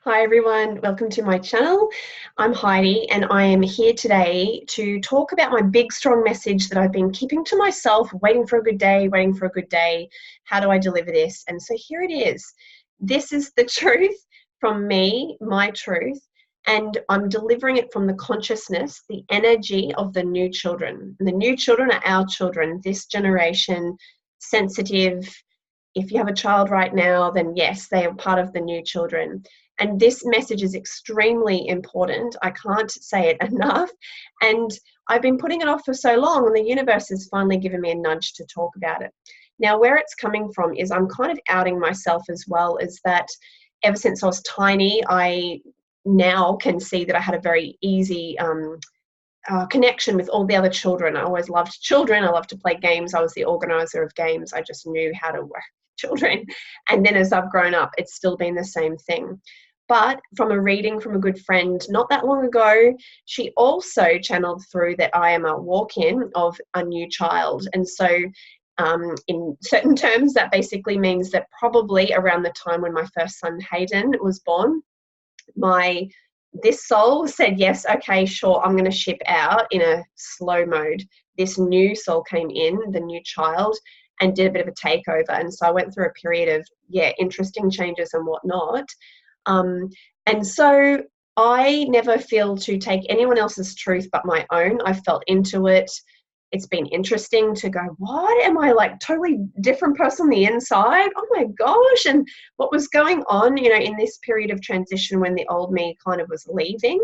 Hi everyone, welcome to my channel. I'm Heidi and I am here today to talk about my big strong message that I've been keeping to myself, waiting for a good day, waiting for a good day. How do I deliver this? And so here it is. This is the truth from me, my truth, and I'm delivering it from the consciousness, the energy of the new children. And the new children are our children, this generation, sensitive. If you have a child right now, then yes, they are part of the new children. And this message is extremely important. I can't say it enough. And I've been putting it off for so long, and the universe has finally given me a nudge to talk about it. Now, where it's coming from is I'm kind of outing myself as well, is that ever since I was tiny, I now can see that I had a very easy connection with all the other children. I always loved children. I loved to play games. I was the organizer of games. I just knew how to work children. And then as I've grown up, it's still been the same thing. But from a reading from a good friend not that long ago, she also channeled through that I am a walk-in of a new child. And so in certain terms, that basically means that probably around the time when my first son, Hayden, was born, this soul said, yes, okay, sure, I'm going to ship out in a slow mode. This new soul came in, the new child, and did a bit of a takeover. And so I went through a period of, interesting changes and whatnot. And so I never feel to take anyone else's truth but my own. I felt into it. It's been interesting to go, what am I, like totally different person on the inside? Oh my gosh. And what was going on, in this period of transition when the old me kind of was leaving.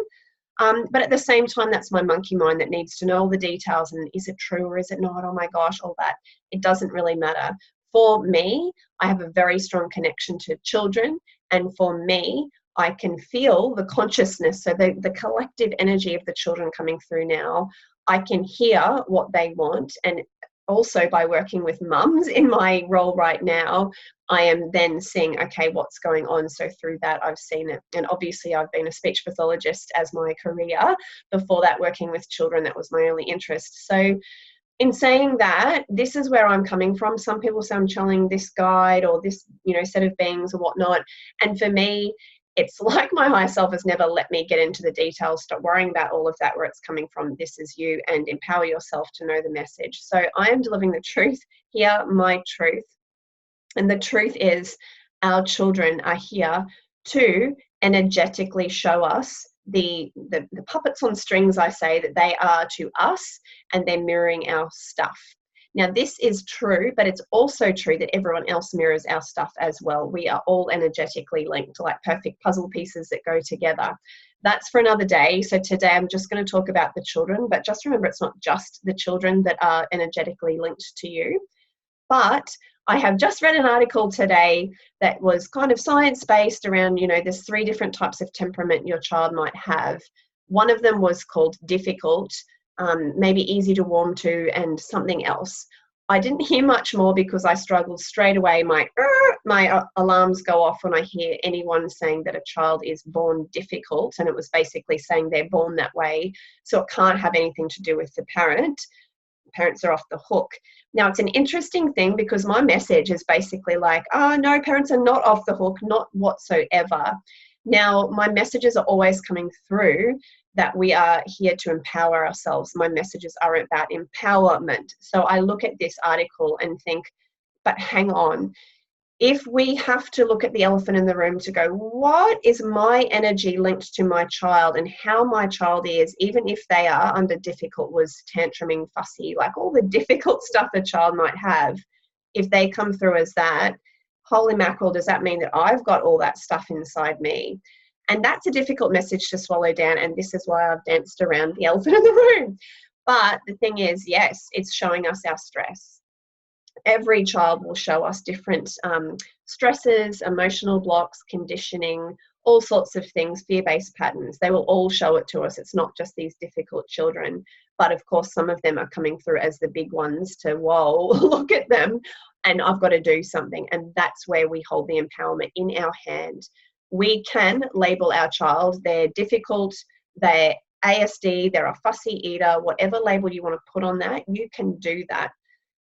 But at the same time, that's my monkey mind that needs to know all the details. And is it true or is it not? Oh my gosh, all that. It doesn't really matter. For me, I have a very strong connection to children. And for me, I can feel the consciousness, so the collective energy of the children coming through now. I can hear what they want. And also by working with mums in my role right now, I am then seeing, okay, what's going on. So through that, I've seen it. And obviously I've been a speech pathologist as my career. Before that, working with children, that was my only interest. So in saying that, this is where I'm coming from. Some people say I'm channeling this guide or this, set of beings or whatnot. And for me, it's like my higher self has never let me get into the details. Stop worrying about all of that, where it's coming from. This is you, and empower yourself to know the message. So I am delivering the truth here, my truth. And the truth is our children are here to energetically show us the puppets on strings, I say, that they are to us, and they're mirroring our stuff. Now, this is true, but it's also true that everyone else mirrors our stuff as well. We are all energetically linked, like perfect puzzle pieces that go together. That's for another day. So today I'm just going to talk about the children, but just remember, it's not just the children that are energetically linked to you. But I have just read an article today that was kind of science-based around, there's 3 different types of temperament your child might have. One of them was called difficult, maybe easy to warm to, and something else. I didn't hear much more because I struggled straight away. My alarms go off when I hear anyone saying that a child is born difficult, and it was basically saying they're born that way, so it can't have anything to do with the parent. Parents are off the hook. Now, it's an interesting thing because my message is basically like, no, parents are not off the hook, not whatsoever. Now, my messages are always coming through that we are here to empower ourselves. My messages are about empowerment. So I look at this article and think, but hang on. If we have to look at the elephant in the room to go, what is my energy linked to my child, and how my child is, even if they are under difficult, was tantruming, fussy, like all the difficult stuff a child might have, if they come through as that, holy mackerel, does that mean that I've got all that stuff inside me? And that's a difficult message to swallow down, and this is why I've danced around the elephant in the room. But the thing is, yes, it's showing us our stress. Every child will show us different stresses, emotional blocks, conditioning, all sorts of things, fear-based patterns. They will all show it to us. It's not just these difficult children. But of course, some of them are coming through as the big ones to, whoa, look at them, and I've got to do something. And that's where we hold the empowerment in our hand. We can label our child, they're difficult, they're ASD, they're a fussy eater, whatever label you want to put on that, you can do that.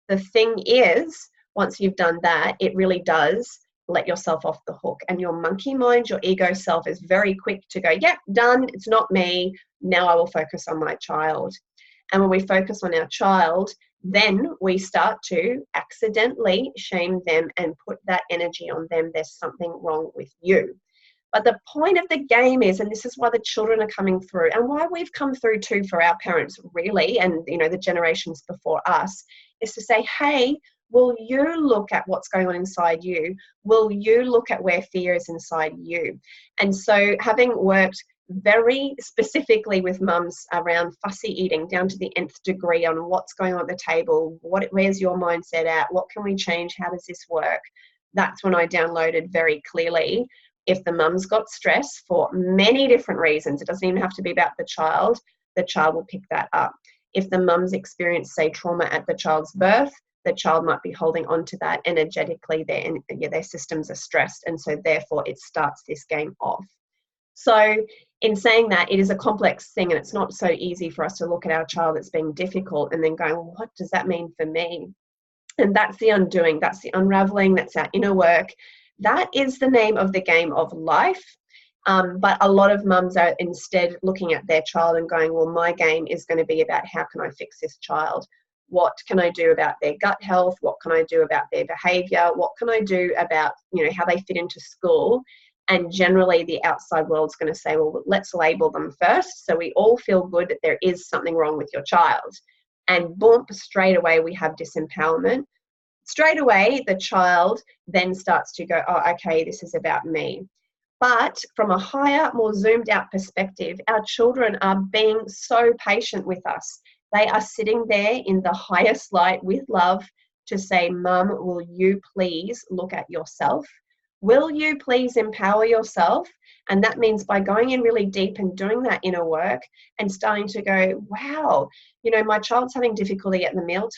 The thing is, once you've done that, it really does let yourself off the hook. And your monkey mind, your ego self, is very quick to go, yep, done, it's not me, now I will focus on my child. And when we focus on our child, then we start to accidentally shame them and put that energy on them. There's something wrong with you. But the point of the game is, and this is why the children are coming through, and why we've come through too for our parents, really, and the generations before us, is to say, hey, will you look at what's going on inside you? Will you look at where fear is inside you? And so, having worked very specifically with mums around fussy eating down to the nth degree on what's going on at the table, where's your mindset at, what can we change, how does this work, that's when I downloaded very clearly, if the mum's got stress for many different reasons, it doesn't even have to be about the child will pick that up. If the mum's experienced, say, trauma at the child's birth, the child might be holding on to that energetically. Their systems are stressed, and so therefore it starts this game off. So in saying that, it is a complex thing, and it's not so easy for us to look at our child that's being difficult and then going, well, what does that mean for me? And that's the undoing, that's the unraveling, that's our inner work. That is the name of the game of life. But a lot of mums are instead looking at their child and going, well, my game is going to be about how can I fix this child? What can I do about their gut health? What can I do about their behavior? What can I do about, how they fit into school? And generally the outside world's going to say, well, let's label them first, so we all feel good that there is something wrong with your child. And boom, straight away we have disempowerment. Straight away, the child then starts to go, oh, okay, this is about me. But from a higher, more zoomed out perspective, our children are being so patient with us. They are sitting there in the highest light with love to say, Mum, will you please look at yourself? Will you please empower yourself? And that means by going in really deep and doing that inner work and starting to go, wow, my child's having difficulty at the meal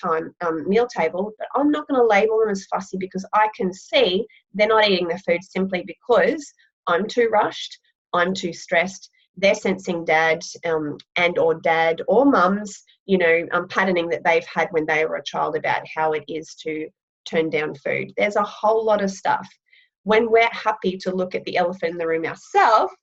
table, but I'm not going to label them as fussy because I can see they're not eating their food simply because I'm too rushed, I'm too stressed. They're sensing dad and or dad or mums, patterning that they've had when they were a child about how it is to turn down food. There's a whole lot of stuff. When we're happy to look at the elephant in the room ourselves,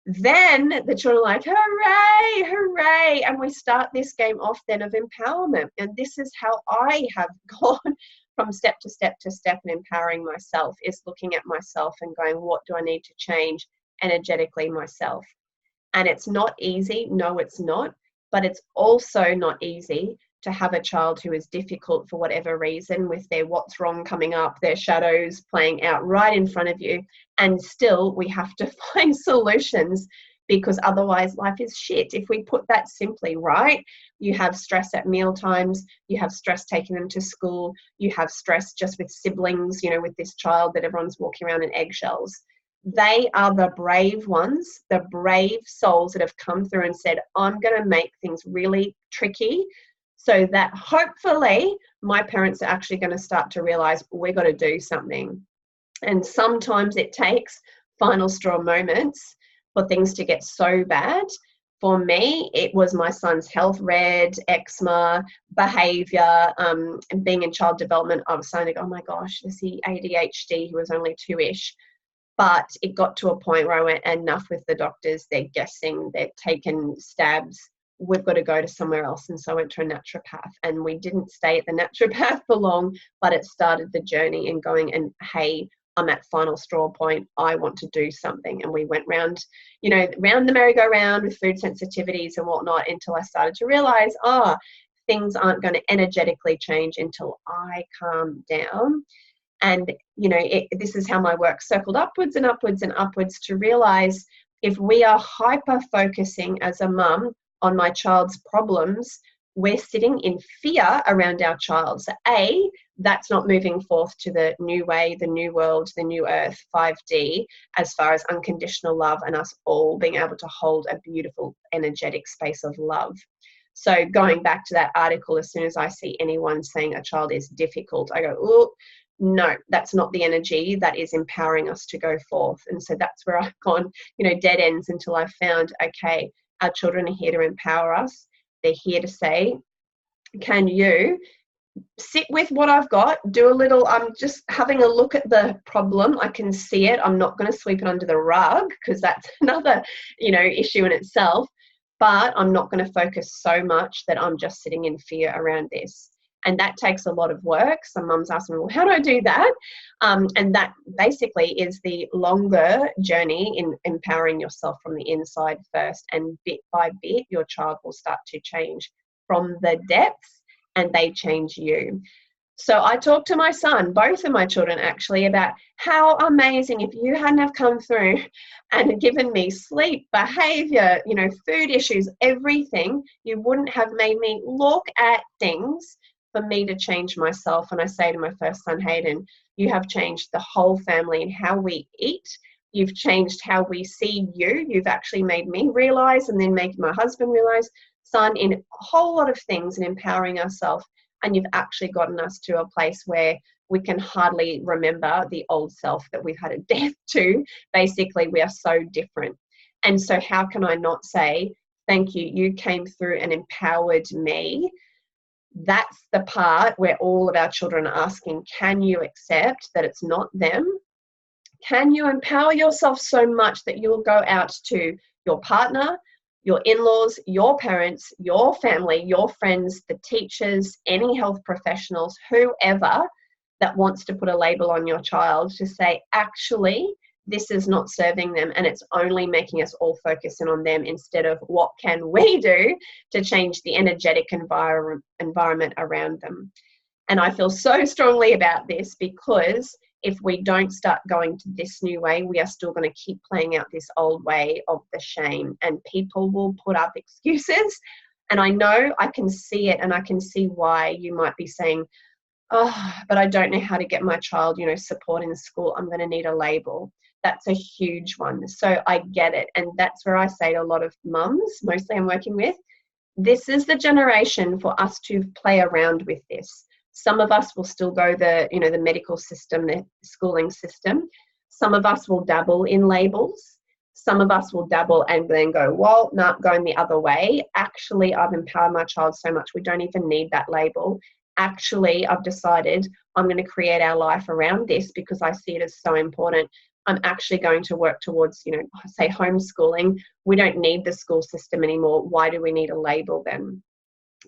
then the children are like, hooray, hooray. And we start this game off then of empowerment. And this is how I have gone from step to step to step in empowering myself, is looking at myself and going, what do I need to change energetically myself? And it's not easy. No, it's not. But it's also not easy to have a child who is difficult for whatever reason, with their what's wrong coming up, their shadows playing out right in front of you. And still we have to find solutions, because otherwise life is shit. If we put that simply, right? You have stress at meal times, you have stress taking them to school, you have stress just with siblings, with this child that everyone's walking around in eggshells. They are the brave ones, the brave souls that have come through and said, I'm going to make things really tricky, so that hopefully my parents are actually going to start to realize we've got to do something. And sometimes it takes final straw moments for things to get so bad. For me, it was my son's health, red, eczema, behavior, and being in child development. I was saying, oh my gosh, is he ADHD? He was only 2-ish. But it got to a point where I went, enough with the doctors. They're guessing, they're taking stabs. We've got to go to somewhere else. And so I went to a naturopath, and we didn't stay at the naturopath for long, but it started the journey and going, and hey, I'm at final straw point. I want to do something. And we went round the merry-go-round with food sensitivities and whatnot, until I started to realize, things aren't going to energetically change until I calm down. And, this is how my work circled upwards and upwards and upwards, to realize if we are hyper-focusing as a mum on my child's problems, we're sitting in fear around our child. So that's not moving forth to the new way, the new world, the new earth, 5D, as far as unconditional love and us all being able to hold a beautiful energetic space of love. So going back to that article, as soon as I see anyone saying a child is difficult, I go, oh, no, that's not the energy that is empowering us to go forth. And so that's where I've gone, dead ends, until I've found, okay, our children are here to empower us. They're here to say, can you sit with what I've got, do a little, I'm just having a look at the problem. I can see it. I'm not going to sweep it under the rug because that's another, issue in itself. But I'm not going to focus so much that I'm just sitting in fear around this. And that takes a lot of work. Some mums ask me, well, how do I do that? And that basically is the longer journey in empowering yourself from the inside first. And bit by bit, your child will start to change from the depths, and they change you. So I talked to my son, both of my children actually, about how amazing if you hadn't have come through and given me sleep, behavior, food issues, everything, you wouldn't have made me look at things for me to change myself. And I say to my first son, Hayden, you have changed the whole family and how we eat. You've changed how we see you. You've actually made me realize, and then making my husband realize, son, in a whole lot of things, and empowering ourselves. And you've actually gotten us to a place where we can hardly remember the old self that we've had a death to. Basically, we are so different. And so how can I not say, thank you, you came through and empowered me? That's the part where all of our children are asking, can you accept that it's not them? Can you empower yourself so much that you'll go out to your partner, your in-laws, your parents, your family, your friends, the teachers, any health professionals, whoever that wants to put a label on your child to say, actually, this is not serving them, and it's only making us all focus in on them instead of what can we do to change the energetic environment around them. And I feel so strongly about this because if we don't start going to this new way, we are still going to keep playing out this old way of the shame, and people will put up excuses. And I know, I can see it, and I can see why you might be saying, oh, but I don't know how to get my child, support in school. I'm going to need a label. That's a huge one. So I get it. And that's where I say to a lot of mums, mostly I'm working with, this is the generation for us to play around with this. Some of us will still go the medical system, the schooling system. Some of us will dabble in labels. Some of us will dabble and then go, well, no, going the other way. Actually, I've empowered my child so much, we don't even need that label. Actually, I've decided I'm going to create our life around this because I see it as so important. I'm actually going to work towards, say homeschooling. We don't need the school system anymore. Why do we need a label then?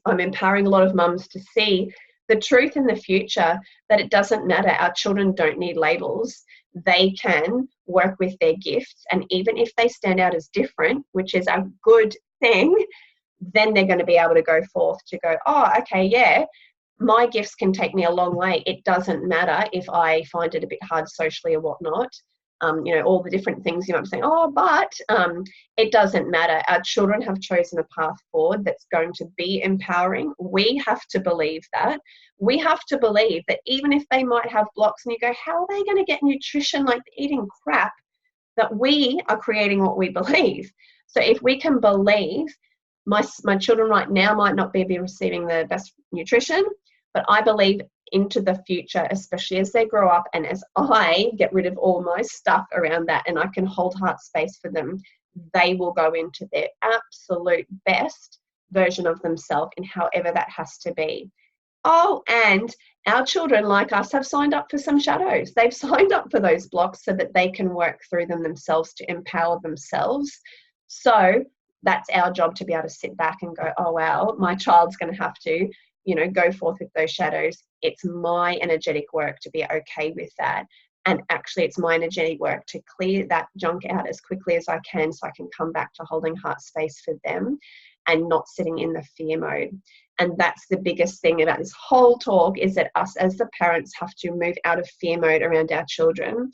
I'm empowering a lot of mums to see the truth in the future that it doesn't matter. Our children don't need labels. They can work with their gifts. And even if they stand out as different, which is a good thing, then they're going to be able to go forth to go, oh, okay, yeah, my gifts can take me a long way. It doesn't matter if I find it a bit hard socially or whatnot. All the different things you might be saying, oh, but it doesn't matter. Our children have chosen a path forward that's going to be empowering. We have to believe that. We have to believe that even if they might have blocks and you go, how are they going to get nutrition like eating crap? That we are creating what we believe. So if we can believe my children right now might not be receiving the best nutrition, but I believe into the future, especially as they grow up and as I get rid of all my stuff around that and I can hold heart space for them, they will go into their absolute best version of themselves in however that has to be. Oh, and our children, like us, have signed up for some shadows. They've signed up for those blocks so that they can work through them themselves to empower themselves. So that's our job, to be able to sit back and go, oh, wow, my child's going to have to go forth with those shadows. It's my energetic work to be okay with that. And actually, it's my energetic work to clear that junk out as quickly as I can so I can come back to holding heart space for them and not sitting in the fear mode. And that's the biggest thing about this whole talk, is that us as the parents have to move out of fear mode around our children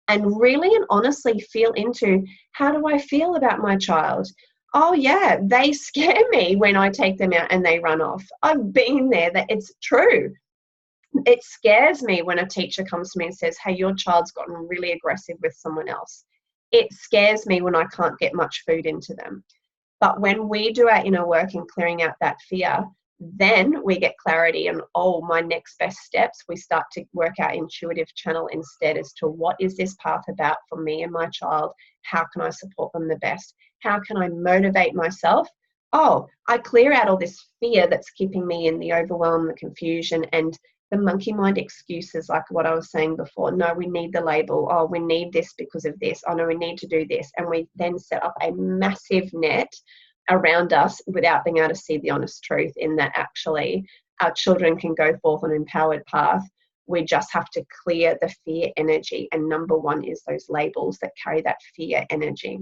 and really and honestly feel into, how do I feel about my child? Oh yeah, they scare me when I take them out and they run off. I've been there, that it's true. It scares me when a teacher comes to me and says, hey, your child's gotten really aggressive with someone else. It scares me when I can't get much food into them. But when we do our inner work and clearing out that fear, then we get clarity and, oh, my next best steps, we start to work our intuitive channel instead as to what is this path about for me and my child? How can I support them the best? How can I motivate myself oh, I clear out all this fear that's keeping me in the overwhelm, the confusion, and the monkey mind excuses, like what I was saying before. No, we need the label. Oh, we need this because of this. Oh, no, we need to do this. And we then set up a massive net around us without being able to see the honest truth in that actually our children can go forth on an empowered path. We just have to clear the fear energy. And number one is those labels that carry that fear energy.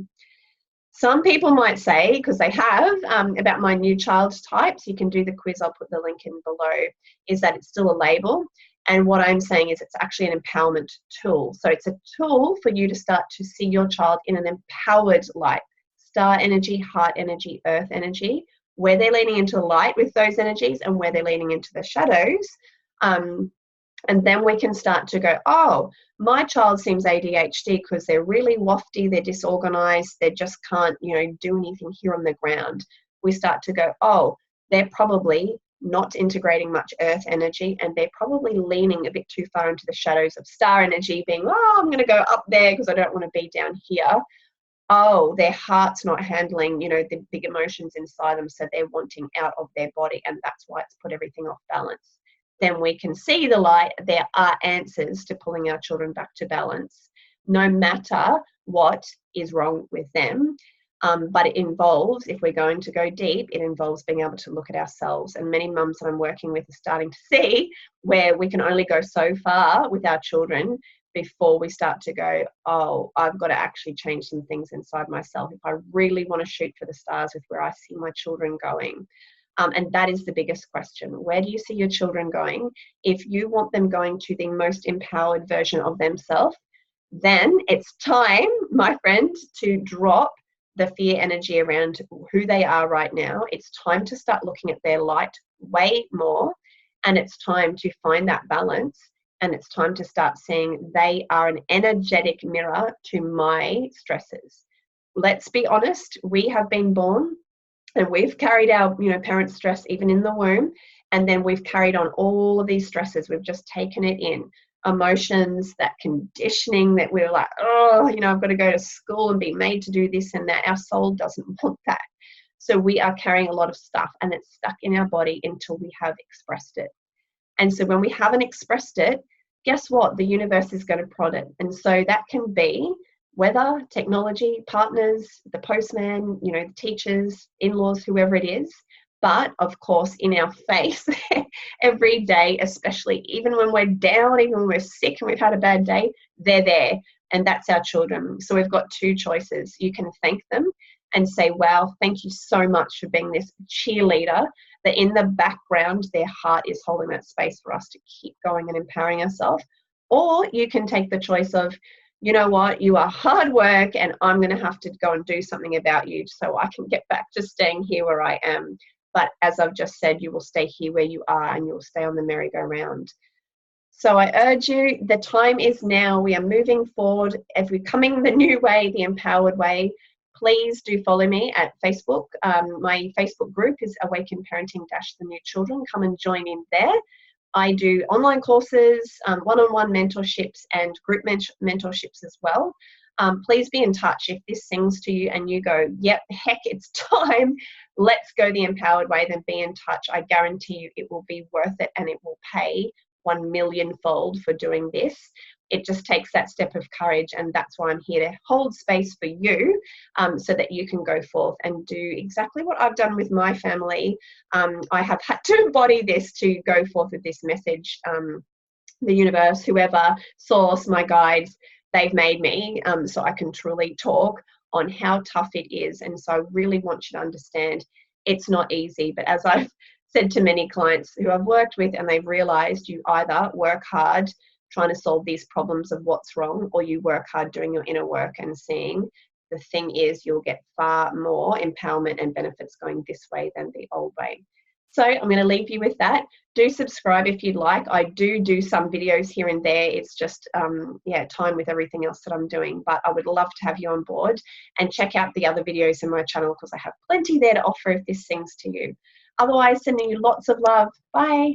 Some people might say, because they have, about my new child types, you can do the quiz, I'll put the link in below, is that it's still a label. And what I'm saying is it's actually an empowerment tool. So it's a tool for you to start to see your child in an empowered light. Star energy, heart energy, earth energy, where they're leaning into light with those energies and where they're leaning into the shadows. And then we can start to go, oh, my child seems ADHD because they're really wafty, they're disorganized, they just can't, do anything here on the ground. We start to go, oh, they're probably not integrating much earth energy, and they're probably leaning a bit too far into the shadows of star energy, being, oh, I'm going to go up there because I don't want to be down here. Oh, their heart's not handling, the big emotions inside them, so they're wanting out of their body, and that's why it's put everything off balance. Then we can see the light. There are answers to pulling our children back to balance, no matter what is wrong with them. But it involves, if we're going to go deep, it involves being able to look at ourselves. And many mums that I'm working with are starting to see where we can only go so far with our children before we start to go, oh, I've got to actually change some things inside myself if I really want to shoot for the stars with where I see my children going. And that is the biggest question. Where do you see your children going? If you want them going to the most empowered version of themselves, then it's time, my friend, to drop the fear energy around who they are right now. It's time to start looking at their light way more. And it's time to find that balance. And it's time to start seeing they are an energetic mirror to my stresses. Let's be honest, we have been born and we've carried our, parents' stress even in the womb. And then we've carried on all of these stresses. We've just taken it in. Emotions, that conditioning that we're like, oh, I've got to go to school and be made to do this and that. Our soul doesn't want that. So we are carrying a lot of stuff and it's stuck in our body until we have expressed it. And so when we haven't expressed it, guess what? The universe is going to prod it. And so that can be weather, technology, partners, the postman, the teachers, in-laws, whoever it is. But of course, in our face every day, especially even when we're down, even when we're sick and we've had a bad day, they're there. And that's our children. So we've got two choices. You can thank them and say, wow, thank you so much for being this cheerleader, that in the background, their heart is holding that space for us to keep going and empowering ourselves. Or you can take the choice of, you know what, you are hard work and I'm going to have to go and do something about you so I can get back to staying here where I am. But as I've just said, you will stay here where you are and you'll stay on the merry-go-round. So I urge you, the time is now. We are moving forward. If we're coming the new way, the empowered way, please do follow me at Facebook. My Facebook group is Awaken Parenting - the New Children. Come and join in there. I do online courses, one-on-one mentorships and group mentorships as well. Please be in touch if this sings to you and you go, yep, heck, it's time. Let's go the empowered way. Then be in touch. I guarantee you it will be worth it and it will pay 1 million-fold for doing this. It just takes that step of courage, and that's why I'm here to hold space for you, so that you can go forth and do exactly what I've done with my family. I have had to embody this to go forth with this message. The universe, whoever, source, my guides, they've made me so I can truly talk on how tough it is. And so I really want you to understand it's not easy, but as I've said to many clients who I've worked with, and they've realized you either work hard trying to solve these problems of what's wrong, or you work hard doing your inner work and seeing the thing is you'll get far more empowerment and benefits going this way than the old way. So I'm going to leave you with that. Do subscribe if you'd like. I do some videos here and there. It's just, time with everything else that I'm doing. But I would love to have you on board and check out the other videos in my channel because I have plenty there to offer if this sings to you. Otherwise, sending you lots of love. Bye.